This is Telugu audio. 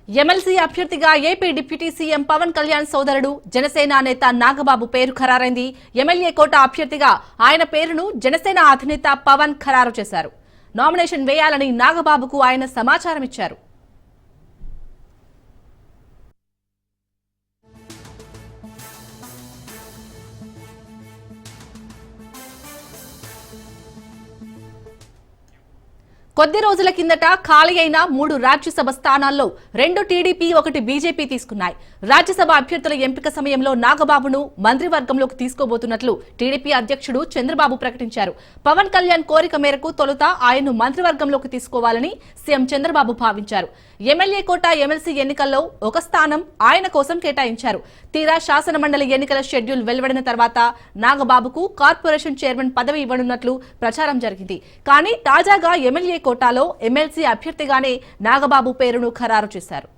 ఎమ్మెల్సీ అభ్యర్థిగా AP deputy CM Pawan Kalyan సోదరుడు జనసేన నేత నాగబాబు పేరు ఖరారైంది. ఎమ్మెల్యే కోట అభ్యర్థిగా ఆయన పేరును జనసేన అధినేత పవన్ ఖరారు చేశారు. నామినేషన్ వేయాలని నాగబాబుకు ఆయన సమాచారం ఇచ్చారు. కొద్ది రోజుల కిందట ఖాళీ అయిన 3 రాజ్యసభ స్థానాల్లో 2 టీడీపీ 1 బీజేపీ తీసుకున్నాయి. రాజ్యసభ అభ్యర్థుల ఎంపిక సమయంలో నాగబాబును మంత్రివర్గంలోకి తీసుకోబోతున్నట్లు టీడీపీ అధ్యక్షుడు చంద్రబాబు ప్రకటించారు. పవన్ కళ్యాణ్ కోరిక మేరకు తొలుత ఆయన్ను మంత్రివర్గంలోకి తీసుకోవాలని సీఎం చంద్రబాబు భావించారు. ఎమ్మెల్యే కోట ఎమ్మెల్సీ ఎన్నికల్లో ఒక స్థానం ఆయన కోసం కేటాయించారు. తీరా శాసనమండలి ఎన్నికల షెడ్యూల్ వెలువడిన తర్వాత నాగబాబుకు కార్పొరేషన్ చైర్మన్ పదవి ఇవ్వనున్నట్లు ప్రచారం జరిగింది. కానీ తాజాగా ఎమ్మెల్యే కోటాలో ఎమ్మెల్సీ అభ్యర్థిగానే నాగబాబు పేరును ఖరారు చేశారు.